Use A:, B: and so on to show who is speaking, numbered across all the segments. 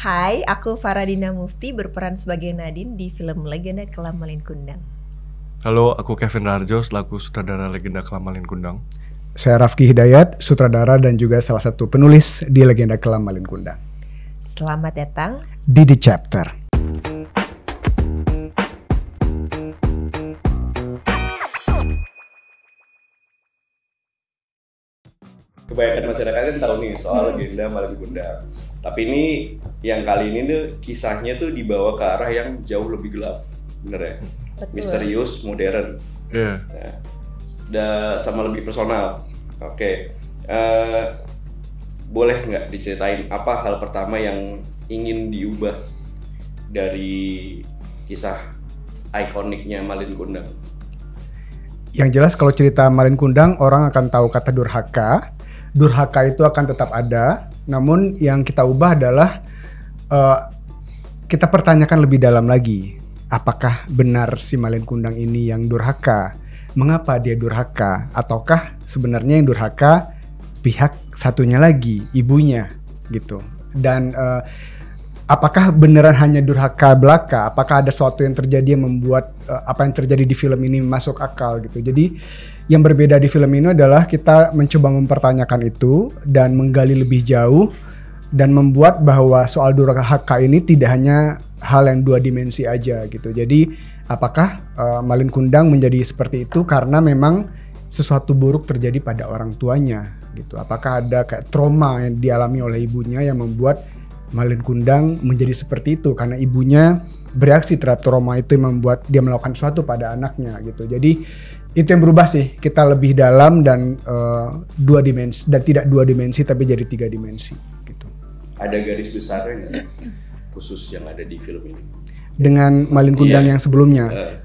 A: Hai, aku Faradina Mufti berperan sebagai Nadine di film Legenda Kelam Malin Kundang.
B: Halo, aku Kevin Raharjo selaku sutradara Legenda Kelam Malin Kundang.
C: Saya Rafki Hidayat, sutradara dan juga salah satu penulis di Legenda Kelam Malin Kundang.
A: Selamat datang
C: di The Chapter.
D: Kebanyakan masyarakat kan tahu nih soal Legenda Malin Kundang. Tapi ini yang kali ini tuh kisahnya tuh dibawa ke arah yang jauh lebih gelap, bener ya?
A: Betul.
D: Misterius, modern.
B: Iya.
D: Nah, sama lebih personal. Oke. Boleh nggak diceritain apa hal pertama yang ingin diubah dari kisah ikoniknya Malin Kundang?
C: Yang jelas kalau cerita Malin Kundang orang akan tahu kata durhaka. Durhaka itu akan tetap ada, namun yang kita ubah adalah kita pertanyakan lebih dalam lagi. Apakah benar si Malin Kundang ini yang durhaka? Mengapa dia durhaka? Ataukah sebenarnya yang durhaka pihak satunya lagi, ibunya gitu. Dan apakah beneran hanya durhaka belaka? Apakah ada sesuatu yang terjadi yang membuat apa yang terjadi di film ini masuk akal gitu. Jadi yang berbeda di film ini adalah kita mencoba mempertanyakan itu dan menggali lebih jauh dan membuat bahwa soal durhaka ini tidak hanya hal yang dua dimensi aja gitu. Jadi apakah Malin Kundang menjadi seperti itu karena memang sesuatu buruk terjadi pada orang tuanya gitu. Apakah ada kayak trauma yang dialami oleh ibunya yang membuat Malin Kundang menjadi seperti itu karena ibunya bereaksi terhadap trauma itu yang membuat dia melakukan sesuatu pada anaknya gitu. Jadi itu yang berubah sih, kita lebih dalam dan dua dimensi, dan tidak dua dimensi tapi jadi tiga dimensi gitu.
D: Ada garis besarnya nggak khusus yang ada di film ini?
C: Dengan Malin Kundang yang sebelumnya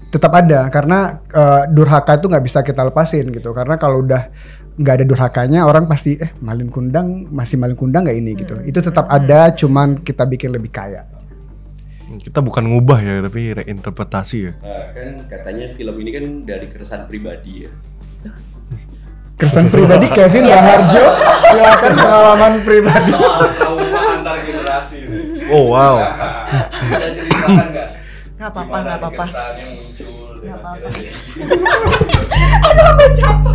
C: tetap ada karena durhaka itu nggak bisa kita lepasin gitu. Karena kalau udah nggak ada durhakanya orang pasti Malin Kundang masih Malin Kundang nggak ini gitu. Itu tetap ada, cuman kita bikin lebih kaya.
B: Kita bukan ngubah ya, tapi reinterpretasi ya.
D: Kan katanya film ini kan dari keresahan pribadi ya.
C: Keresahan pribadi Kevin Raharjo, silakan pengalaman pribadi.
E: Soal trauma antar generasi.
B: Oh wow.
E: Bisa ceritakan nggak?
A: Nggak apa-apa,
E: Gimana
A: nggak apa-apa.
E: keresahannya muncul?
A: Nggak apa-apa.
E: Aduh,
A: apa capek.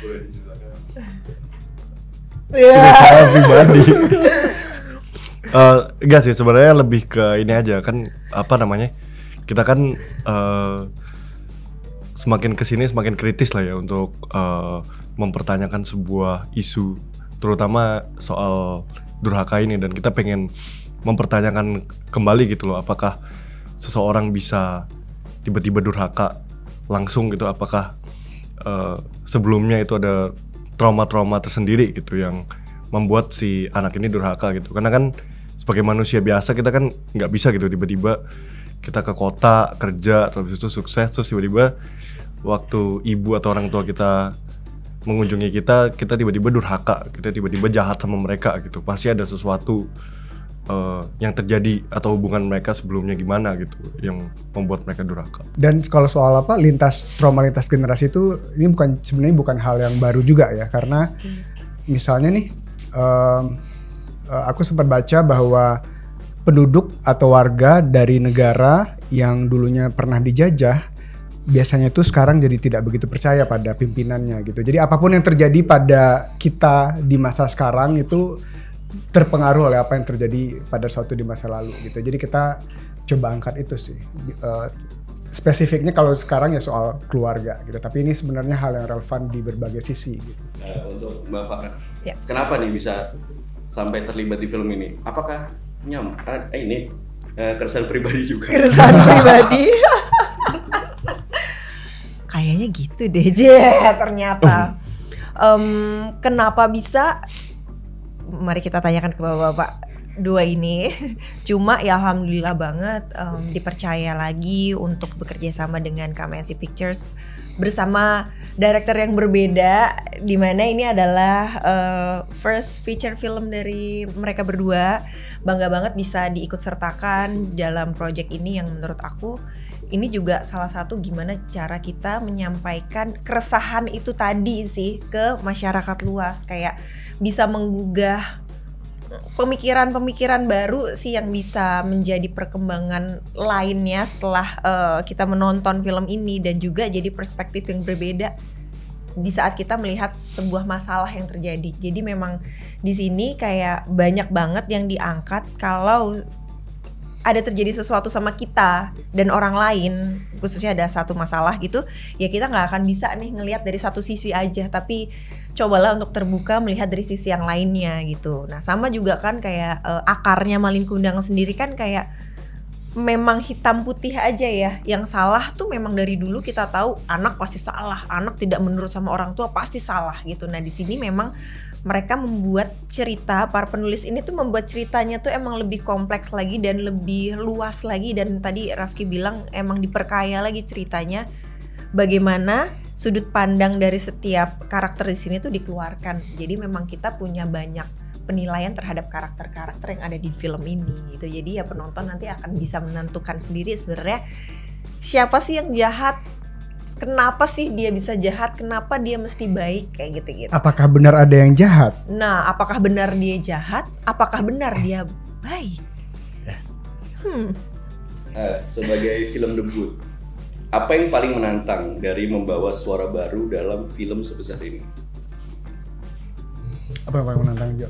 E: boleh diceritakan.
B: Keresahan pribadi. Enggak sih, sebenarnya lebih ke ini aja kan, apa namanya, kita kan semakin kesini semakin kritis lah ya untuk mempertanyakan sebuah isu, terutama soal durhaka ini, dan kita pengen mempertanyakan kembali gitu loh, apakah seseorang bisa tiba-tiba durhaka langsung gitu, apakah sebelumnya itu ada trauma-trauma tersendiri gitu yang membuat si anak ini durhaka gitu. Karena kan sebagai manusia biasa kita kan nggak bisa gitu tiba-tiba kita ke kota kerja terus itu sukses, terus tiba-tiba waktu ibu atau orang tua kita mengunjungi kita tiba-tiba durhaka, kita tiba-tiba jahat sama mereka gitu. Pasti ada sesuatu yang terjadi atau hubungan mereka sebelumnya gimana gitu yang membuat mereka durhaka.
C: Dan kalau soal apa trauma lintas generasi itu ini sebenarnya bukan hal yang baru juga ya, karena misalnya nih aku sempat baca bahwa penduduk atau warga dari negara yang dulunya pernah dijajah biasanya tuh sekarang jadi tidak begitu percaya pada pimpinannya gitu. Jadi apapun yang terjadi pada kita di masa sekarang itu terpengaruh oleh apa yang terjadi pada suatu di masa lalu gitu. Jadi kita coba angkat itu sih. Spesifiknya kalau sekarang ya soal keluarga gitu. Tapi ini sebenarnya hal yang relevan di berbagai sisi gitu.
D: Untuk Mbak Farah,
A: Ya.
D: kenapa nih bisa sampai terlibat di film ini? Apakah ini keresahan pribadi juga?
A: Keresahan pribadi. Kayaknya gitu deh, ternyata. Kenapa bisa? Mari kita tanyakan ke bapak-bapak dua ini. Cuma ya alhamdulillah banget dipercaya lagi untuk bekerja sama dengan KMNC Pictures bersama director yang berbeda, di mana ini adalah first feature film dari mereka berdua. Bangga banget bisa diikut sertakan dalam project ini yang menurut aku ini juga salah satu gimana cara kita menyampaikan keresahan itu tadi sih ke masyarakat luas, kayak bisa menggugah pemikiran-pemikiran baru sih yang bisa menjadi perkembangan lainnya setelah kita menonton film ini, dan juga jadi perspektif yang berbeda di saat kita melihat sebuah masalah yang terjadi. Jadi memang di sini kayak banyak banget yang diangkat kalau ada terjadi sesuatu sama kita dan orang lain, khususnya ada satu masalah gitu, ya kita nggak akan bisa nih ngelihat dari satu sisi aja, tapi cobalah untuk terbuka melihat dari sisi yang lainnya gitu. Nah sama juga kan kayak akarnya Malin Kundang sendiri kan kayak memang hitam putih aja ya. Yang salah tuh memang dari dulu kita tahu anak pasti salah, anak tidak menurut sama orang tua pasti salah gitu. Nah di sini memang mereka membuat cerita, para penulis ini tuh membuat ceritanya tuh emang lebih kompleks lagi dan lebih luas lagi, dan tadi Rafki bilang emang diperkaya lagi ceritanya. Bagaimana sudut pandang dari setiap karakter di sini tuh dikeluarkan. Jadi memang kita punya banyak penilaian terhadap karakter-karakter yang ada di film ini gitu. Jadi ya penonton nanti akan bisa menentukan sendiri sebenarnya siapa sih yang jahat, kenapa sih dia bisa jahat, kenapa dia mesti baik, kayak gitu-gitu.
C: Apakah benar ada yang jahat?
A: Nah, apakah benar dia jahat? Apakah benar dia baik?
D: Sebagai film debut, apa yang paling menantang dari membawa suara baru dalam film sebesar ini?
C: Apa yang paling menantang, Jo?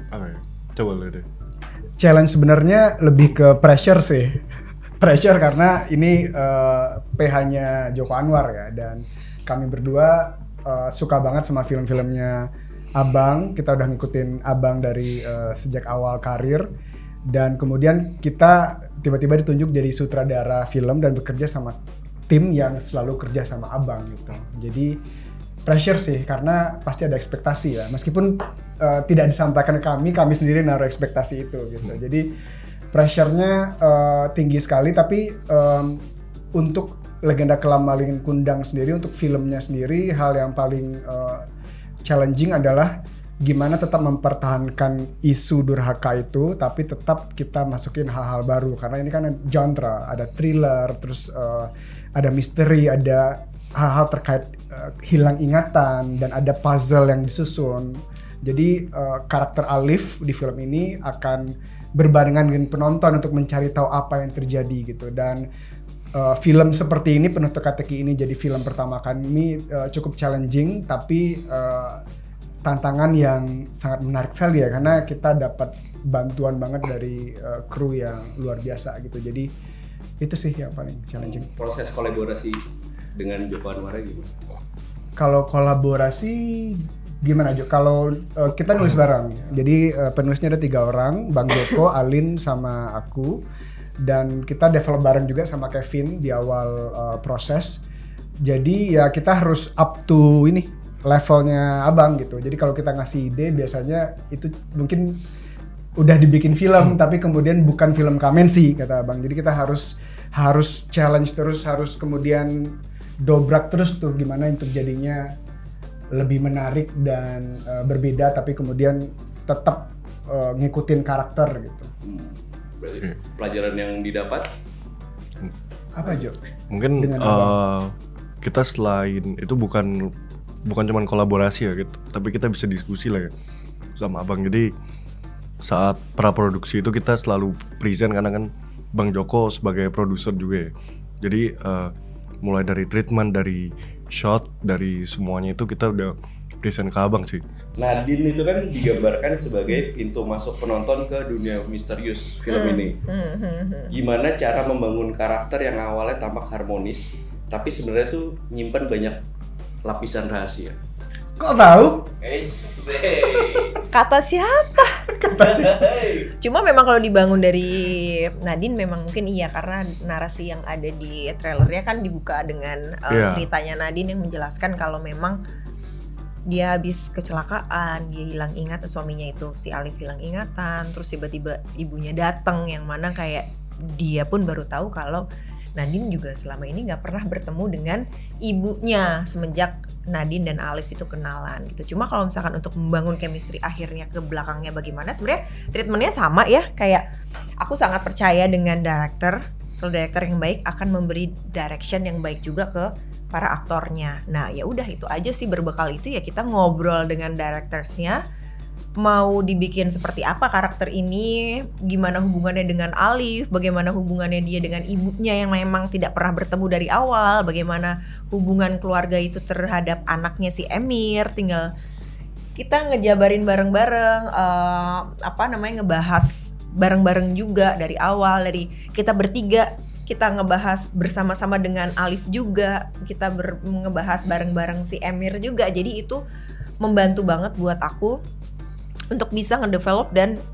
B: Apa ya? Coba lu deh.
C: Challenge sebenarnya lebih ke pressure sih. Pressure karena ini PH-nya Joko Anwar ya, dan kami berdua suka banget sama film-filmnya Abang. Kita udah ngikutin Abang dari sejak awal karir, dan kemudian kita tiba-tiba ditunjuk jadi sutradara film dan bekerja sama tim yang selalu kerja sama Abang gitu. Jadi pressure sih karena pasti ada ekspektasi ya, meskipun tidak disampaikan ke kami sendiri naruh ekspektasi itu gitu. Jadi pressure-nya tinggi sekali, tapi untuk Legenda Kelam Malin Kundang sendiri, untuk filmnya sendiri, hal yang paling challenging adalah gimana tetap mempertahankan isu durhaka itu, tapi tetap kita masukin hal-hal baru, karena ini kan genre, ada thriller, terus ada misteri, ada hal-hal terkait hilang ingatan, dan ada puzzle yang disusun. Jadi karakter Alif di film ini akan berbarengan dengan penonton untuk mencari tahu apa yang terjadi gitu. Dan film seperti ini, Penuh Teka-teki ini jadi film pertama kami, cukup challenging, tapi tantangan yang sangat menarik sekali ya, karena kita dapat bantuan banget dari kru yang luar biasa gitu. Jadi itu sih yang paling challenging.
D: Proses kolaborasi dengan Joko Anwar gimana?
C: Kalau kolaborasi gimana Jo? Kalau kita nulis bareng, jadi penulisnya ada 3 orang, Bang Joko, Alin, sama aku, dan kita develop bareng juga sama Kevin di awal proses. Jadi ya kita harus up to ini levelnya Abang gitu. Jadi kalau kita ngasih ide biasanya itu mungkin udah dibikin film, tapi kemudian bukan film Kamensi kata Abang. Jadi kita harus challenge terus, harus kemudian dobrak terus tuh gimana untuk jadinya lebih menarik dan berbeda, tapi kemudian tetap ngikutin karakter gitu.
D: Berarti pelajaran yang didapat
C: apa Jo?
B: Mungkin kita selain itu bukan cuma kolaborasi ya gitu, tapi kita bisa diskusi lah ya sama Abang. Jadi saat praproduksi itu kita selalu present, karena kan Bang Joko sebagai produser juga ya. Jadi mulai dari treatment, dari shot, dari semuanya itu kita udah present ke Abang sih.
D: Nadine itu kan digambarkan sebagai pintu masuk penonton ke dunia misterius film ini. Gimana cara membangun karakter yang awalnya tampak harmonis, tapi sebenarnya tuh nyimpan banyak lapisan rahasia?
C: Kok tahu?
A: Kata siapa? Cuma memang kalau dibangun dari Nadine memang mungkin iya, karena narasi yang ada di trailernya kan dibuka dengan ceritanya Nadine yang menjelaskan kalau memang dia habis kecelakaan, dia hilang ingatan, suaminya itu si Alif hilang ingatan, terus tiba-tiba ibunya datang, yang mana kayak dia pun baru tahu kalau Nadine juga selama ini nggak pernah bertemu dengan ibunya semenjak Nadine dan Alif itu kenalan gitu. Cuma kalau misalkan untuk membangun chemistry akhirnya ke belakangnya bagaimana, sebenarnya treatmentnya sama ya, kayak aku sangat percaya dengan director Kalau director yang baik akan memberi direction yang baik juga ke para aktornya. Nah ya udah itu aja sih, berbekal itu ya kita ngobrol dengan directorsnya, mau dibikin seperti apa karakter ini, gimana hubungannya dengan Alif, bagaimana hubungannya dia dengan ibunya yang memang tidak pernah bertemu dari awal, bagaimana hubungan keluarga itu terhadap anaknya si Emir, tinggal kita ngejabarin bareng-bareng, ngebahas bareng-bareng juga dari awal, dari kita bertiga kita ngebahas bersama-sama dengan Alif juga, kita ngebahas bareng-bareng si Emir juga. Jadi itu membantu banget buat aku untuk bisa ngedevelop dan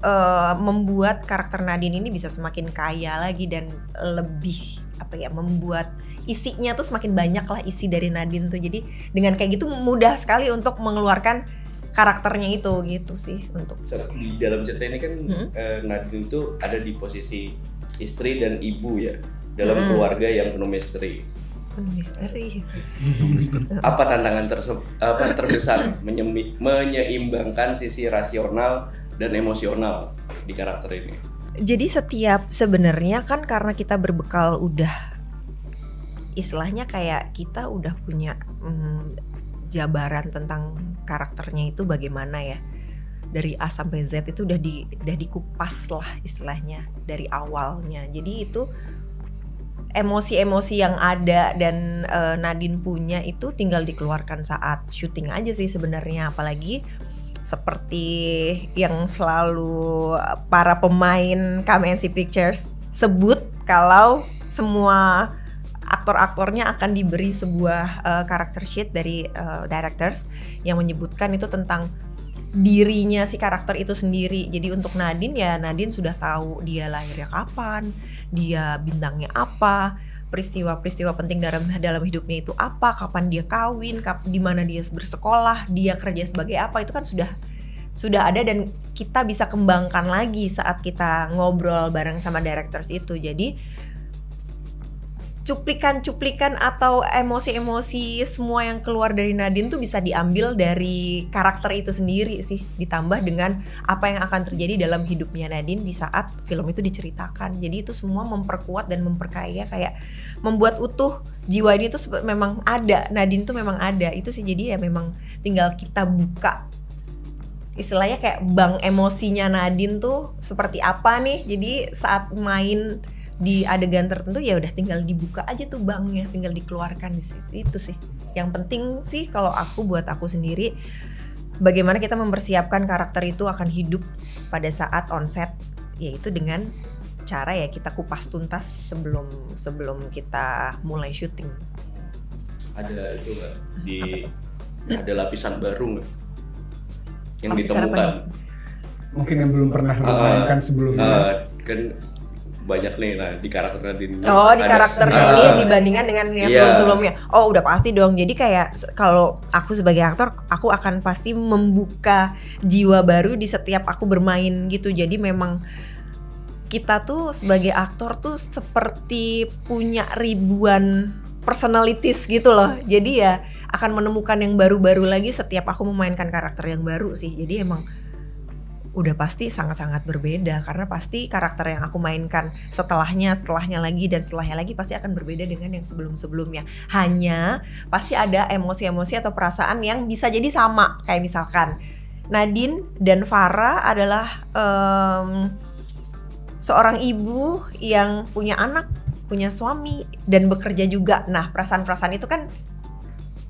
A: membuat karakter Nadine ini bisa semakin kaya lagi dan lebih membuat isinya tuh semakin banyak lah isi dari Nadine tuh. Jadi dengan kayak gitu mudah sekali untuk mengeluarkan karakternya itu gitu sih. Untuk
D: di dalam cerita ini kan Nadine itu ada di posisi istri dan ibu ya, dalam keluarga yang penuh misteri.
A: Misteri.
D: Apa tantangan terbesar menyeimbangkan sisi rasional dan emosional di karakter ini?
A: Jadi sebenarnya kan karena kita berbekal udah istilahnya kayak kita udah punya jabaran tentang karakternya itu bagaimana ya, dari A sampai Z itu udah dikupas lah istilahnya dari awalnya. Jadi itu emosi-emosi yang ada dan Nadine punya itu tinggal dikeluarkan saat syuting aja sih sebenarnya. Apalagi seperti yang selalu para pemain KMNC Pictures sebut, kalau semua aktor-aktornya akan diberi sebuah karakter sheet dari directors yang menyebutkan itu tentang dirinya si karakter itu sendiri. Jadi untuk Nadine ya, Nadine sudah tahu dia lahirnya kapan, dia bintangnya apa, peristiwa-peristiwa penting dalam hidupnya itu apa, kapan dia kawin, di mana dia bersekolah, dia kerja sebagai apa, itu kan sudah ada dan kita bisa kembangkan lagi saat kita ngobrol bareng sama directors itu. Jadi cuplikan-cuplikan atau emosi-emosi semua yang keluar dari Nadine tuh bisa diambil dari karakter itu sendiri sih, ditambah dengan apa yang akan terjadi dalam hidupnya Nadine di saat film itu diceritakan. Jadi itu semua memperkuat dan memperkaya, kayak membuat utuh jiwa ini tuh memang ada, Nadine tuh memang ada itu sih. Jadi ya memang tinggal kita buka istilahnya kayak bank emosinya Nadine tuh seperti apa nih. Jadi saat main di adegan tertentu ya udah tinggal dibuka aja tuh banknya, tinggal dikeluarkan di situ. Itu sih yang penting sih kalau buat aku sendiri, bagaimana kita mempersiapkan karakter itu akan hidup pada saat on set, yaitu dengan cara ya kita kupas tuntas sebelum kita mulai syuting.
D: Ada itu nggak ada lapisan baru nggak yang
A: lapisan
D: ditemukan?
C: Mungkin yang belum pernah dimainkan sebelumnya.
D: Kan banyak nih di karakter Nadine.
A: Oh, di karakternya ini dibandingkan dengan yang sebelum-sebelumnya. Oh, udah pasti dong. Jadi kayak kalau aku sebagai aktor, aku akan pasti membuka jiwa baru di setiap aku bermain gitu. Jadi memang kita tuh sebagai aktor tuh seperti punya ribuan personalities gitu loh. Jadi ya akan menemukan yang baru-baru lagi setiap aku memainkan karakter yang baru sih. Jadi emang udah pasti sangat-sangat berbeda, karena pasti karakter yang aku mainkan setelahnya lagi dan setelahnya lagi pasti akan berbeda dengan yang sebelum-sebelumnya. Hanya pasti ada emosi-emosi atau perasaan yang bisa jadi sama. Kayak misalkan Nadine dan Farah adalah seorang ibu yang punya anak, punya suami dan bekerja juga. Nah, perasaan-perasaan itu kan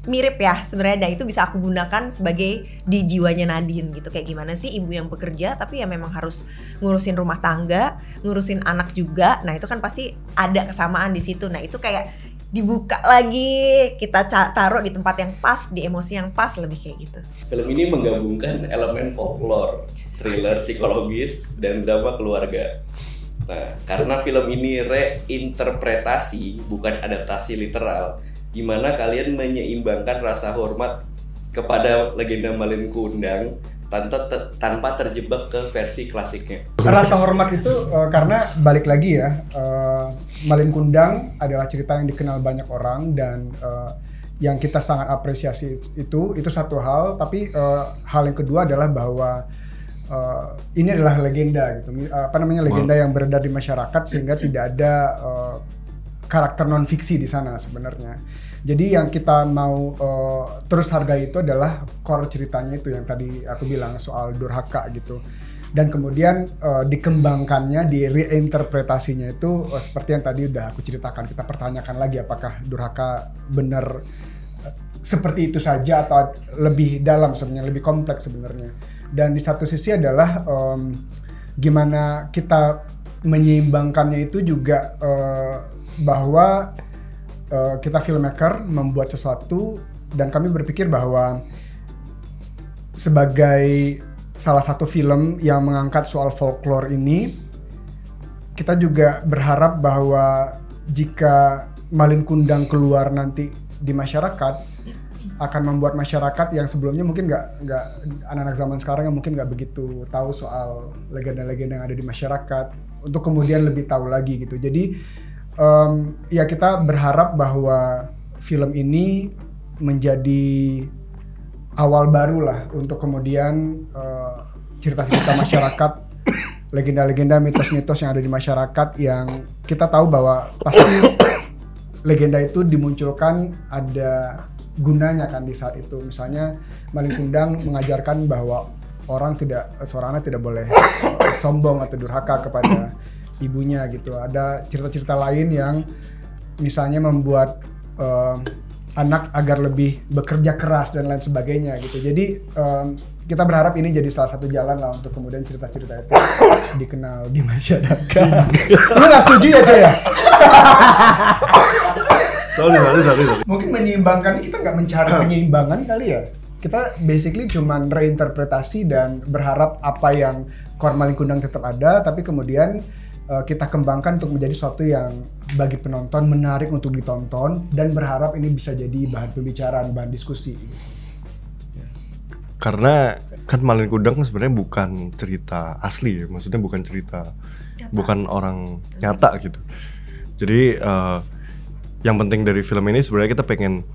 A: mirip ya sebenarnya, dan itu bisa aku gunakan sebagai di jiwanya Nadine gitu. Kayak gimana sih ibu yang bekerja tapi ya memang harus ngurusin rumah tangga, ngurusin anak juga. Nah itu kan pasti ada kesamaan di situ. Nah itu kayak dibuka lagi, kita taruh di tempat yang pas, di emosi yang pas, lebih kayak gitu.
D: Film ini menggabungkan elemen folklore, thriller psikologis, dan drama keluarga. Nah, karena film ini reinterpretasi bukan adaptasi literal, gimana kalian menyeimbangkan rasa hormat kepada legenda Malin Kundang tanpa terjebak ke versi klasiknya?
C: Rasa hormat itu karena balik lagi ya, Malin Kundang adalah cerita yang dikenal banyak orang dan yang kita sangat apresiasi itu satu hal. Tapi hal yang kedua adalah bahwa ini adalah legenda gitu, legenda yang beredar di masyarakat sehingga tidak ada karakter non fiksi di sana sebenarnya. Jadi yang kita mau terus hargai itu adalah core ceritanya itu yang tadi aku bilang soal durhaka gitu. Dan kemudian dikembangkannya, direinterpretasinya itu seperti yang tadi udah aku ceritakan. Kita pertanyakan lagi apakah durhaka benar seperti itu saja atau lebih dalam sebenarnya, lebih kompleks sebenarnya. Dan di satu sisi adalah gimana kita menyeimbangkannya itu juga bahwa kita filmmaker membuat sesuatu dan kami berpikir bahwa sebagai salah satu film yang mengangkat soal folklore ini, kita juga berharap bahwa jika Malin Kundang keluar nanti di masyarakat akan membuat masyarakat yang sebelumnya mungkin nggak anak-anak zaman sekarang yang mungkin nggak begitu tahu soal legenda-legenda yang ada di masyarakat untuk kemudian lebih tahu lagi gitu. Jadi ya kita berharap bahwa film ini menjadi awal baru lah untuk kemudian cerita-cerita masyarakat, legenda-legenda, mitos-mitos yang ada di masyarakat yang kita tahu bahwa pasti legenda itu dimunculkan ada gunanya kan di saat itu. Misalnya Malin Kundang mengajarkan bahwa seorang anak tidak boleh sombong atau durhaka kepada ibunya gitu. Ada cerita-cerita lain yang misalnya membuat anak agar lebih bekerja keras dan lain sebagainya gitu. Jadi kita berharap ini jadi salah satu jalan lah untuk kemudian cerita-cerita itu dikenal di masyarakat. Lu nggak setuju ya Coy ya?
B: Sorry.
C: Mungkin menyeimbangkan, kita nggak mencari penyeimbangan kali ya. Kita basically cuman reinterpretasi dan berharap apa yang core Malin Kundang tetap ada, tapi kemudian kita kembangkan untuk menjadi sesuatu yang bagi penonton menarik untuk ditonton dan berharap ini bisa jadi bahan pembicaraan, bahan diskusi.
B: Karena kan Malin Kundang sebenarnya bukan cerita asli, maksudnya bukan cerita, bukan orang nyata gitu. Jadi yang penting dari film ini sebenarnya kita pengen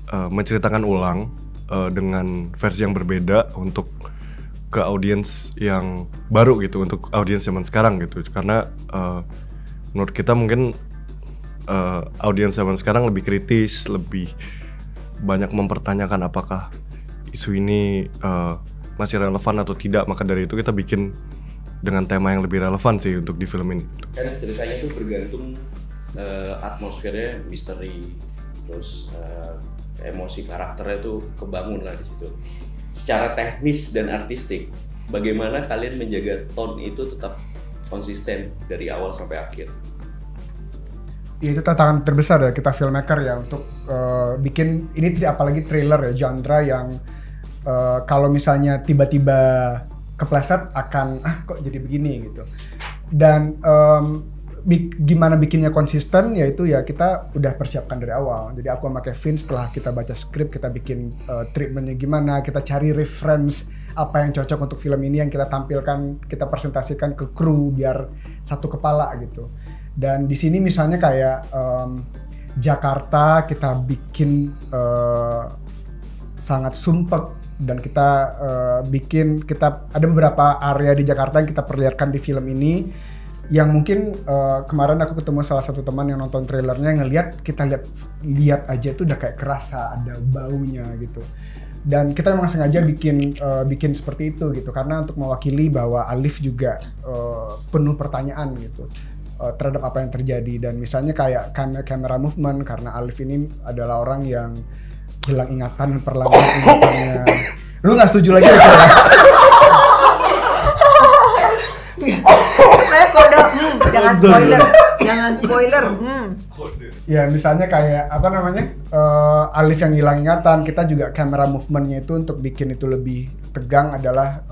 B: menceritakan ulang dengan versi yang berbeda untuk ke audiens yang baru gitu, untuk audiens zaman sekarang gitu. Karena menurut kita mungkin audiens zaman sekarang lebih kritis, lebih banyak mempertanyakan apakah isu ini masih relevan atau tidak. Maka dari itu kita bikin dengan tema yang lebih relevan sih untuk di film ini.
D: Karena ceritanya itu bergantung atmosfernya misteri, terus emosi karakternya itu kebangun lah di situ. Secara teknis dan artistik, bagaimana kalian menjaga tone itu tetap konsisten dari awal sampai akhir?
C: Ya, itu tantangan terbesar ya kita filmmaker ya untuk bikin ini, apalagi trailer ya, genre yang kalau misalnya tiba-tiba kepleset akan kok jadi begini gitu. Dan gimana bikinnya konsisten, yaitu ya kita udah persiapkan dari awal. Jadi aku sama Kevin setelah kita baca skrip, kita bikin treatmentnya gimana, kita cari reference apa yang cocok untuk film ini yang kita tampilkan, kita presentasikan ke kru biar satu kepala gitu. Dan di sini misalnya kayak Jakarta kita bikin sangat sumpek, dan kita ada beberapa area di Jakarta yang kita perlihatkan di film ini yang mungkin kemarin aku ketemu salah satu teman yang nonton trailernya, kita lihat aja itu udah kayak kerasa ada baunya gitu. Dan kita memang sengaja bikin seperti itu gitu, karena untuk mewakili bahwa Alif juga penuh pertanyaan gitu terhadap apa yang terjadi. Dan misalnya kayak camera movement, karena Alif ini adalah orang yang hilang ingatan, perlahan ingatannya. Lu nggak setuju lagi ya?
A: Kode, jangan spoiler.
C: Ya misalnya kayak Alif yang hilang ingatan, kita juga camera movementnya itu untuk bikin itu lebih tegang adalah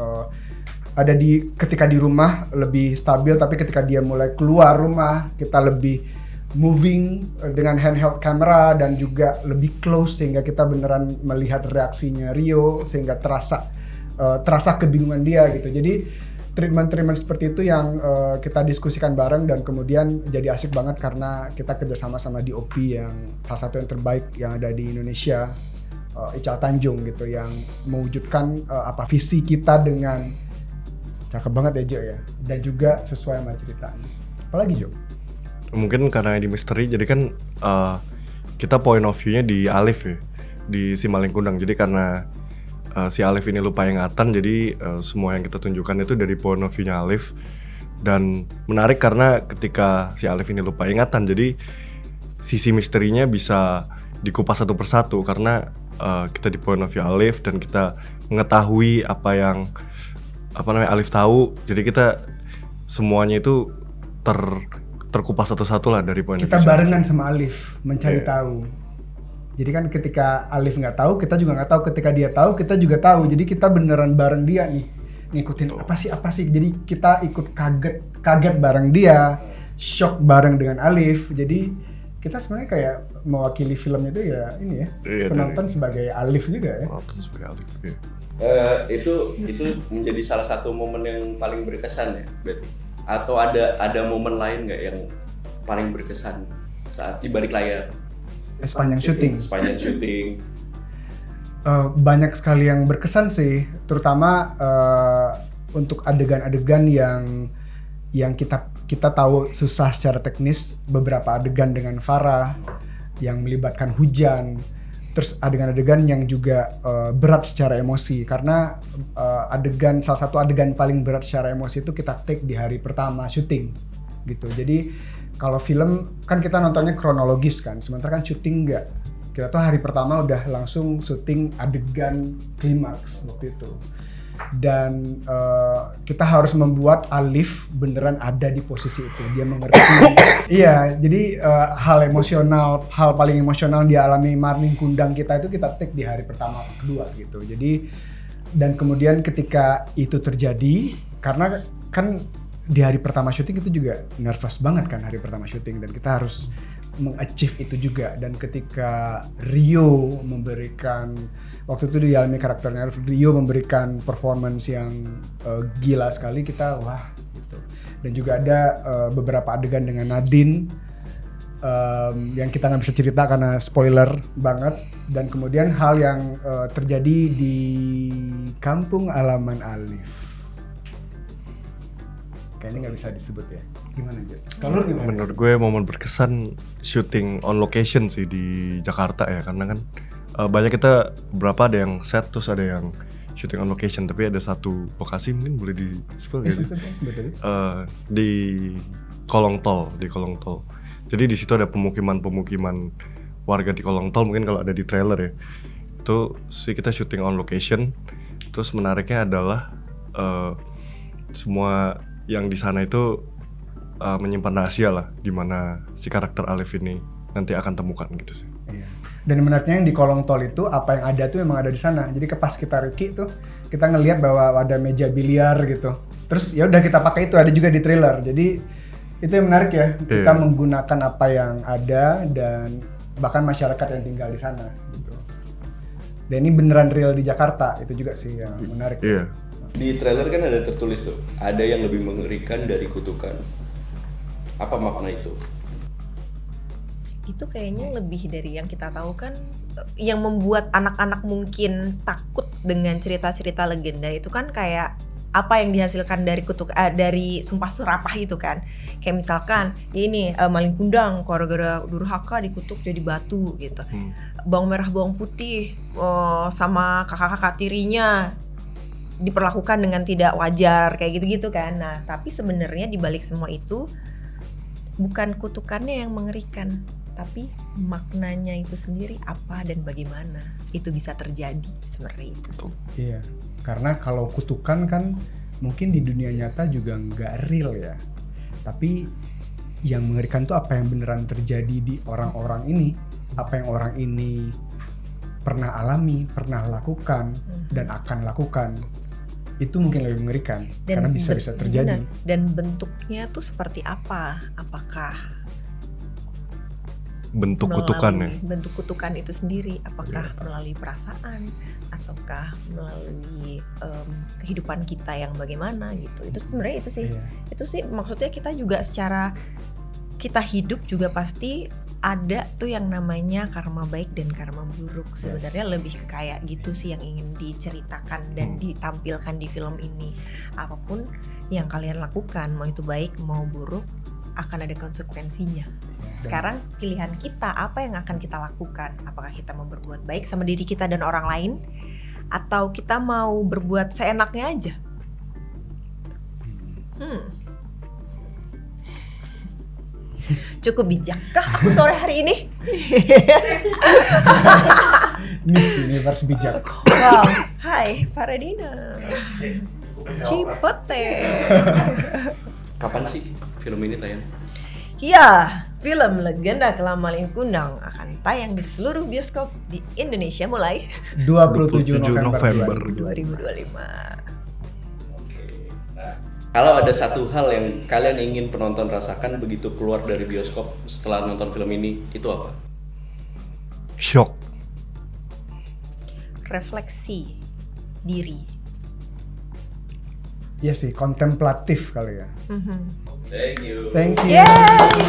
C: ketika di rumah lebih stabil, tapi ketika dia mulai keluar rumah kita lebih moving dengan handheld camera dan juga lebih close sehingga kita beneran melihat reaksinya Rio sehingga terasa kebingungan dia gitu. Jadi treatment seperti itu yang kita diskusikan bareng, dan kemudian jadi asik banget karena kita kerjasama sama DOP yang salah satu yang terbaik yang ada di Indonesia, Ical Tanjung gitu, yang mewujudkan visi kita dengan Cakep banget ya Jo ya. Dan juga sesuai sama ceritanya. Apalagi Jo?
B: Mungkin karena di misteri, jadi kan kita point of view-nya di Alif ya, di si maling kundang. Jadi karena si Alif ini lupa ingatan, jadi semua yang kita tunjukkan itu dari point of view-nya Alif. Dan menarik karena ketika si Alif ini lupa ingatan, jadi sisi misterinya bisa dikupas satu persatu karena kita di point of view Alif dan kita mengetahui apa yang Alif tahu. Jadi kita semuanya itu terkupas satu-satu lah dari point of view
C: Kita barengan
B: Alif.
C: sama Alif mencari tahu. Jadi kan ketika Alif nggak tahu, kita juga nggak tahu. Ketika dia tahu, kita juga tahu. Jadi kita beneran bareng dia nih, ngikutin apa sih. Jadi kita ikut kaget bareng dia, shock bareng dengan Alif. Jadi kita sebenarnya kayak mewakili film itu ya ini ya,
B: Iya,
C: penonton sebagai Alif juga ya.
B: Penonton sebagai Alif. Iya.
D: Itu menjadi salah satu momen yang paling berkesan ya berarti, atau ada momen lain nggak yang paling berkesan saat di balik layar
C: Sepanjang
D: syuting?
C: Banyak sekali yang berkesan sih, terutama untuk adegan-adegan yang kita tahu susah secara teknis. Beberapa adegan dengan Farah yang melibatkan hujan, terus adegan-adegan yang juga berat secara emosi, karena salah satu adegan paling berat secara emosi itu kita take di hari pertama syuting gitu. Jadi kalau film kan kita nontonnya kronologis kan, sementara kan syuting enggak. Kita tuh hari pertama udah langsung syuting adegan klimaks waktu itu. Dan kita harus membuat Alif beneran ada di posisi itu, dia mengerti. Iya, jadi hal paling emosional yang dialami maling kundang kita itu kita take di hari pertama kedua gitu. Jadi dan kemudian ketika itu terjadi, karena kan di hari pertama syuting itu juga nervous banget kan hari pertama syuting, dan kita harus mengachieve itu juga. Dan ketika Rio memberikan, waktu itu dialami karakternya Rio memberikan performance yang gila sekali, kita wah gitu. Dan juga ada beberapa adegan dengan Nadine yang kita nggak bisa cerita karena spoiler banget. Dan kemudian hal yang terjadi di kampung halaman Alif, kayaknya nggak bisa disebut ya. Gimana aja? Kalau lu gimana?
B: Menurut gue momen berkesan syuting on location sih di Jakarta ya, karena kan banyak kita ada yang set, terus ada yang syuting on location, tapi ada satu lokasi mungkin boleh di spill gitu. Di kolong tol. Jadi di situ ada pemukiman warga di kolong tol, mungkin kalau ada di trailer ya. Itu sih kita syuting on location. Terus menariknya adalah semua yang di sana itu menyimpan rahasia lah, di mana si karakter Alif ini nanti akan temukan gitu sih.
C: Iya. Dan menariknya yang di kolong tol itu apa yang ada tuh memang ada di sana. Jadi pas kita Ricky tuh kita ngelihat bahwa ada meja biliar gitu. Terus ya udah kita pakai itu, ada juga di trailer. Jadi itu yang menarik ya. Kita menggunakan apa yang ada dan bahkan masyarakat yang tinggal di sana gitu. Dan ini beneran real di Jakarta, itu juga sih yang menarik.
B: Iya.
D: Di trailer kan ada tertulis tuh, ada yang lebih mengerikan dari kutukan. Apa makna itu?
A: Itu kayaknya lebih dari yang kita tahu kan, yang membuat anak-anak mungkin takut dengan cerita-cerita legenda itu kan kayak apa yang dihasilkan dari dari sumpah serapah itu kan. Kayak misalkan ini maling kundang gara-gara durhaka dikutuk jadi batu gitu. Bawang merah bawang putih sama kakak-kakak tirinya diperlakukan dengan tidak wajar kayak gitu-gitu kan. Nah, tapi sebenarnya di balik semua itu bukan kutukannya yang mengerikan, tapi maknanya itu sendiri apa dan bagaimana itu bisa terjadi, seperti itu sih.
C: Iya, karena kalau kutukan kan mungkin di dunia nyata juga nggak real ya, tapi yang mengerikan tuh apa yang beneran terjadi di orang-orang ini, apa yang orang ini pernah alami, pernah lakukan dan akan lakukan. Itu mungkin lebih mengerikan dan karena bisa terjadi.
A: Dan bentuknya tuh seperti apa? Apakah
B: bentuk kutukan ya?
A: Bentuk kutukan itu sendiri, apakah melalui perasaan ataukah melalui kehidupan kita yang bagaimana gitu? Itu sebenarnya itu sih. Itu sih maksudnya kita juga secara kita hidup juga pasti ada tuh yang namanya karma baik dan karma buruk. Sebenarnya lebih ke kayak gitu sih yang ingin diceritakan dan ditampilkan di film ini. Apapun yang kalian lakukan, mau itu baik mau buruk, akan ada konsekuensinya. Sekarang pilihan kita, apa yang akan kita lakukan? Apakah kita mau berbuat baik sama diri kita dan orang lain, atau kita mau berbuat seenaknya aja? Cukup bijakkah aku sore hari ini?
C: Miss Universe bijak.
A: Wow, hai Faradina. Cipote.
D: Kapan sih film ini tayang?
A: Ya, film Legenda Kelam Malin Kundang akan tayang di seluruh bioskop di Indonesia mulai
C: 27 November
B: November
A: 2025.
D: Kalau ada satu hal yang kalian ingin penonton rasakan begitu keluar dari bioskop setelah nonton film ini, itu apa?
B: Shock.
A: Refleksi diri.
C: Iya sih, kontemplatif kali ya.
D: Thank you.
C: Thank you.
A: Yeay!